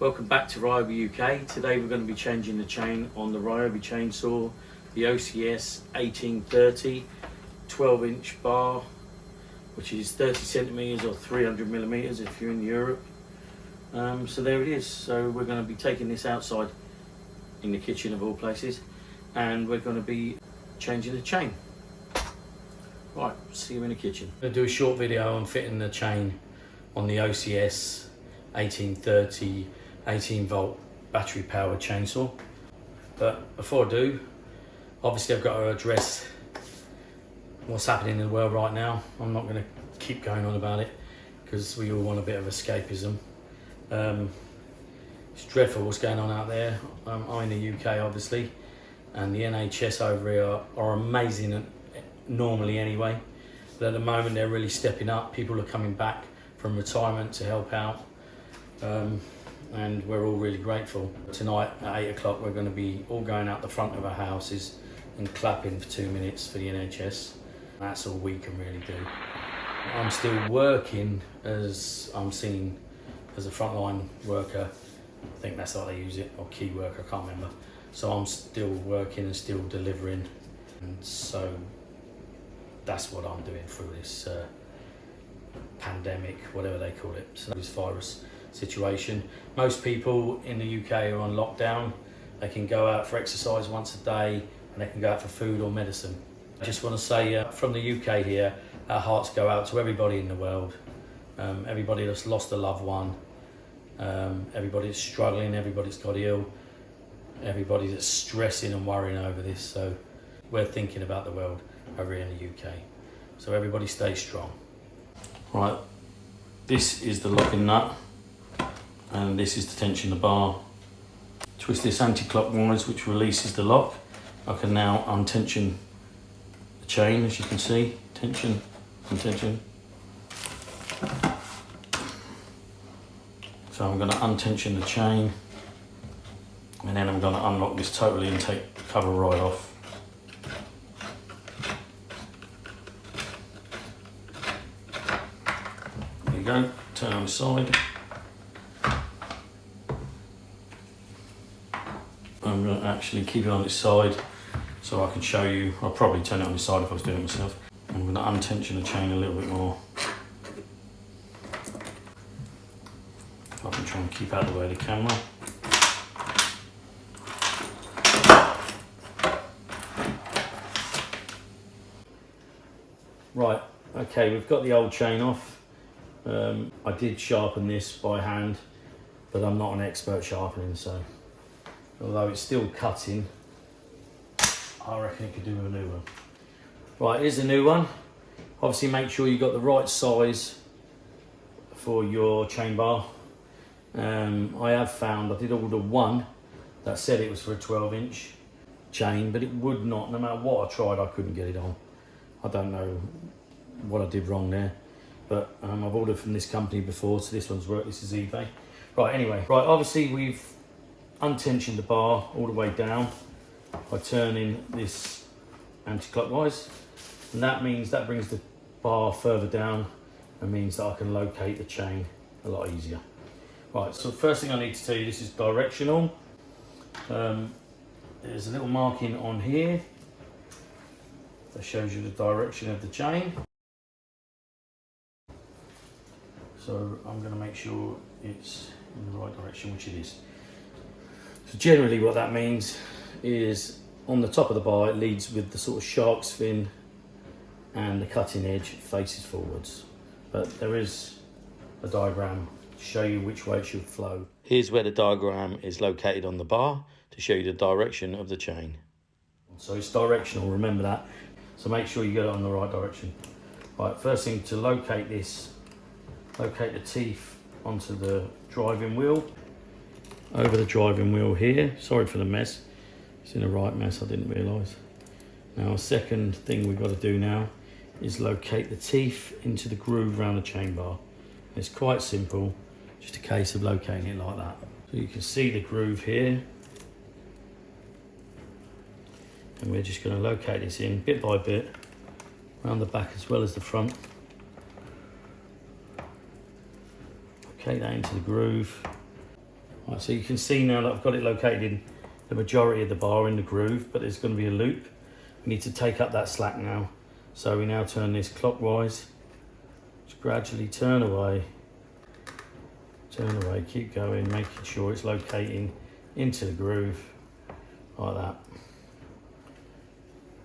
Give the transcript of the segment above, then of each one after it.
Welcome back to Ryobi UK. Today we're going to be changing the chain on the Ryobi chainsaw, the ocs1830 12-inch bar, which is 30 centimeters or 300 millimeters if you're in Europe. So there it is. So we're going to be taking this outside in the kitchen of all places, and we're going to be changing the chain. Right, see you in the kitchen. I'm going to do a short video on fitting the chain on the ocs1830 18-volt battery powered chainsaw. But before I do, obviously I've got to address what's happening in the world right now. I'm not going to keep going on about it because we all want a bit of escapism. It's dreadful what's going on out there. I'm in the UK obviously, and the NHS over here are amazing normally anyway, but at the moment they're really stepping up. People are coming back from retirement to help out, and we're all really grateful. Tonight at 8 o'clock we're going to be all going out the front of our houses and clapping for 2 minutes for the NHS. That's all we can really do. I'm still working, as I'm seen as a frontline worker. I think that's how they use it, or key worker, I can't remember. So I'm still working and still delivering, and so that's what I'm doing through this pandemic, whatever they call it, so this virus situation. Most people in the UK are on lockdown. They can go out for exercise once a day, and they can go out for food or medicine. I just want to say from the UK here, our hearts go out to everybody in the world, everybody that's lost a loved one, everybody that's struggling, everybody that's got ill, everybody that's stressing and worrying over this. So we're thinking about the world over here in the UK. So everybody stay strong. Right, this is the locking nut, and this is the tension the bar. Twist this anti-clockwise, which releases the lock. I can now untension the chain, as you can see. Tension, untension. So I'm going to untension the chain, and then I'm going to unlock this totally and take the cover right off. There you go, turn on the side. I'm going to actually keep it on its side so I can show you. I'll probably turn it on its side if I was doing it myself. I'm going to untension the chain a little bit more. I can try and keep out of the way of the camera. Right, okay, we've got the old chain off. I did sharpen this by hand, but I'm not an expert sharpening, so although it's still cutting, I reckon it could do with a new one. Right, here's a new one. Obviously make sure you got the right size for your chain bar. I have found, I did order one that said it was for a 12-inch chain, but it would not, no matter what I tried, I couldn't get it on. I don't know what I did wrong there, but I've ordered from this company before, so this one's worked. This is eBay. Right, anyway, right, obviously we've untensioned the bar all the way down by turning this anti-clockwise, and that means that brings the bar further down and means that I can locate the chain a lot easier. Right, so the first thing I need to tell you, this is directional. There's a little marking on here that shows you the direction of the chain. So I'm going to make sure it's in the right direction, which it is. So generally what that means is on the top of the bar it leads with the sort of shark's fin and the cutting edge faces forwards. But there is a diagram to show you which way it should flow. Here's where the diagram is located on the bar to show you the direction of the chain. So it's directional, remember that. So make sure you get it on the right direction. Right, first thing to locate this, locate the teeth onto the driving wheel. Over the driving wheel here. Sorry for the mess. It's in a right mess, I didn't realise. Now, second thing we've got to do now is locate the teeth into the groove around the chain bar. It's quite simple, just a case of locating it like that. So you can see the groove here. And we're just going to locate this in bit by bit, around the back as well as the front. Locate that into the groove. Right, so you can see now that I've got it located in the majority of the bar in the groove, but there's going to be a loop. We need to take up that slack now. So we now turn this clockwise, just gradually turn away, keep going, making sure it's locating into the groove, like that.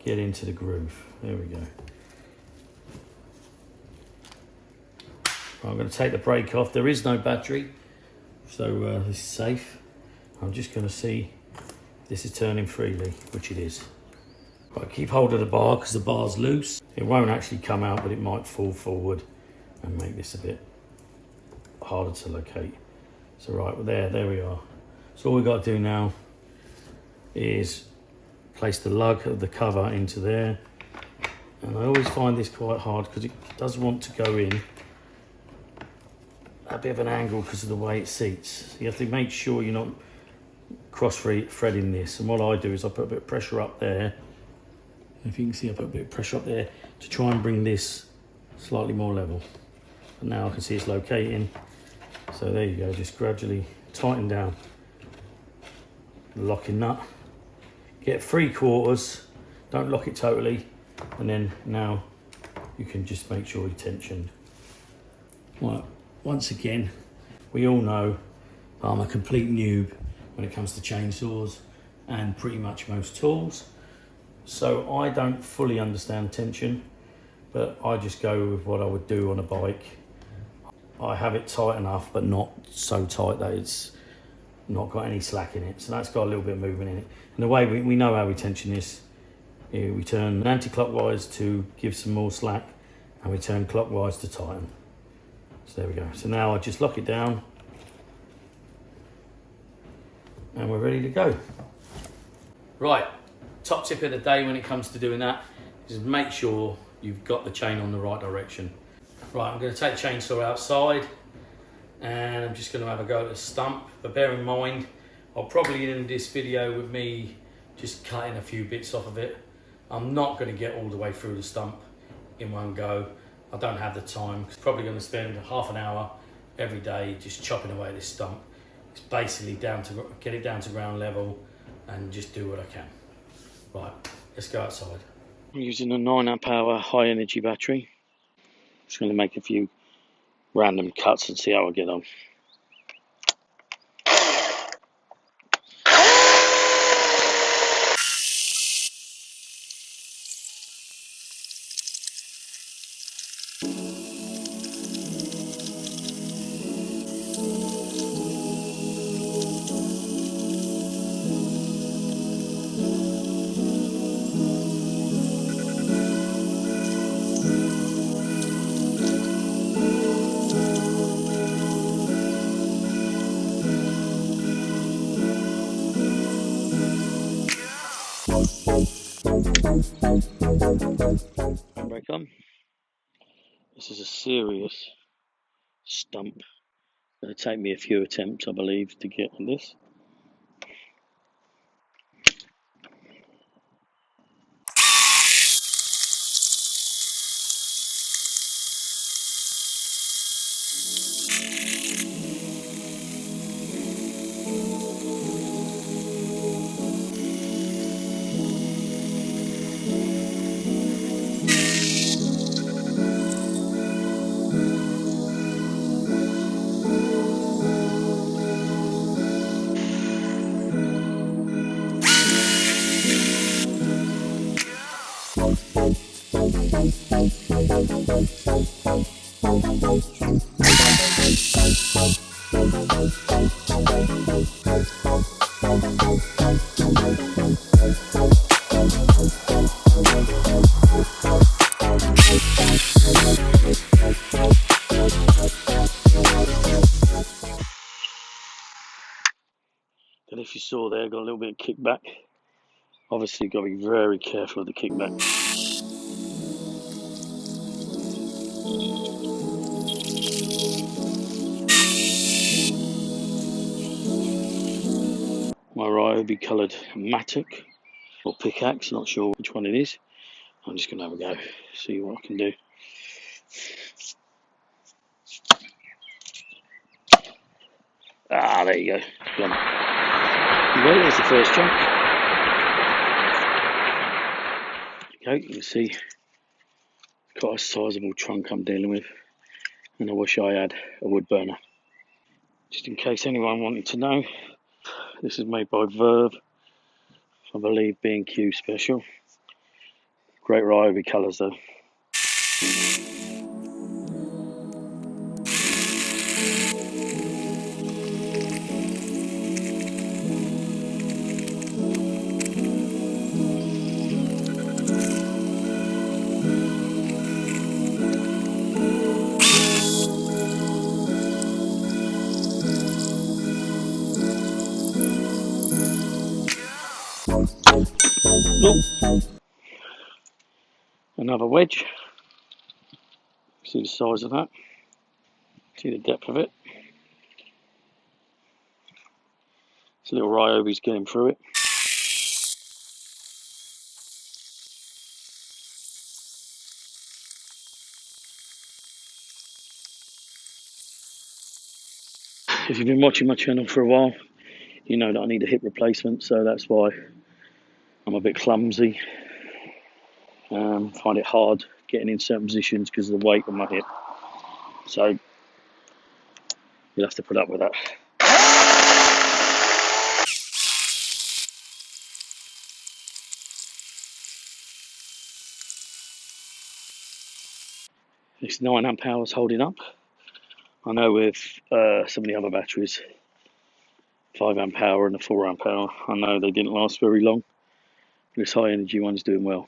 Get into the groove, there we go. Right, I'm going to take the brake off. There is no battery, so this is safe. I'm just going to see if this is turning freely, which it is. Right, keep hold of the bar because the bar's loose. It won't actually come out, but it might fall forward and make this a bit harder to locate. So right, well, there we are. So all we've got to do now is place the lug of the cover into there. And I always find this quite hard because it does want to go in a bit of an angle because of the way it seats. So you have to make sure you're not cross-threading this. And what I do is I put a bit of pressure up there. If you can see, I put a bit of pressure up there to try and bring this slightly more level. And now I can see it's locating. So there you go, just gradually tighten down the locking nut. Get 3/4, don't lock it totally. And then now you can just make sure you're tensioned. Well, once again, we all know I'm a complete noob when it comes to chainsaws and pretty much most tools. So I don't fully understand tension, but I just go with what I would do on a bike. I have it tight enough, but not so tight that it's not got any slack in it. So that's got a little bit of movement in it. And the way we know how we tension this, we turn anti-clockwise to give some more slack, and we turn clockwise to tighten. So there we go. So now I just lock it down, and we're ready to go. Right, top tip of the day when it comes to doing that is make sure you've got the chain on the right direction. Right, I'm going to take the chainsaw outside and I'm just going to have a go at the stump, but bear in mind I'll probably end this video with me just cutting a few bits off of it. I'm not going to get all the way through the stump in one go. I don't have the time. I'm probably going to spend half an hour every day just chopping away this stump. It's basically down to get it down to ground level and just do what I can. Right, let's go outside. I'm using a 9 amp hour high energy battery. Just going to make a few random cuts and see how I get on. Handbrake on. This is a serious stump. It'll take me a few attempts, I believe, to get on this. And if you saw there, got a little bit of kickback. Obviously, you've got to be very careful of the kickback. My Ryobi coloured mattock or pickaxe, not sure which one it is. I'm just going to have a go, see what I can do. Ah, there you go. Come on. Well, there's the first chunk. Okay, you can see quite a sizable trunk I'm dealing with, and I wish I had a wood burner. Just in case anyone wanted to know, this is made by Verve, I believe B&Q special. Great Ryobi colours though. Oh, another wedge. See the size of that. See the depth of it. This little Ryobi's getting through it. If you've been watching my channel for a while, you know that I need a hip replacement, so that's why I'm a bit clumsy. Find it hard getting in certain positions because of the weight on my hip. So you'll have to put up with that. This 9 amp hour is holding up. I know with some of the other batteries, 5 amp hour and a 4 amp hour, I know they didn't last very long. This high energy one's doing well.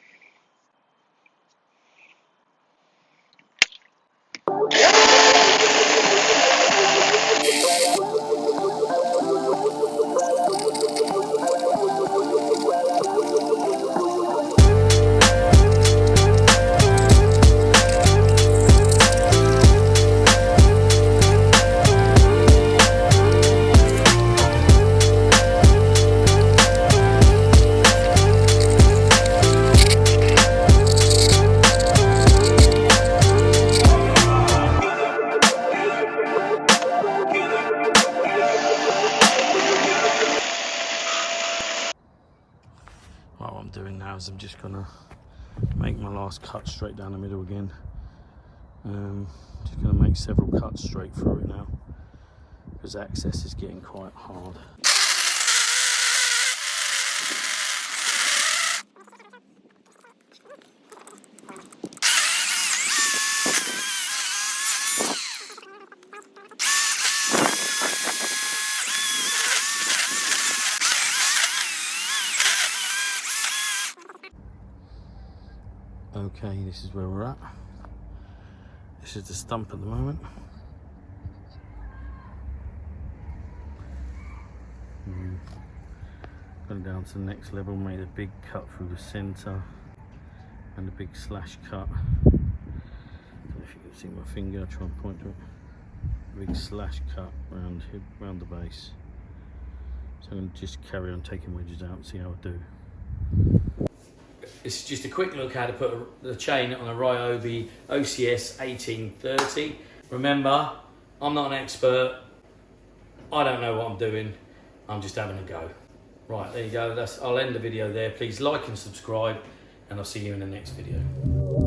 What I'm doing now is I'm just gonna make my last cut straight down the middle again. Just gonna make several cuts straight through it now because access is getting quite hard. Okay, this is where we're at. This is the stump at the moment. Gone down to the next level, made a big cut through the centre and a big slash cut. I don't know if you can see my finger, try and point to it. A big slash cut round the base. So I'm going to just carry on taking wedges out and see how I do. This is just a quick look how to put the chain on a Ryobi ocs1830. Remember, I'm not an expert. I don't know what I'm doing. I'm just having a go. Right, there you go. I'll end the video there. Please like and subscribe, and I'll see you in the next video.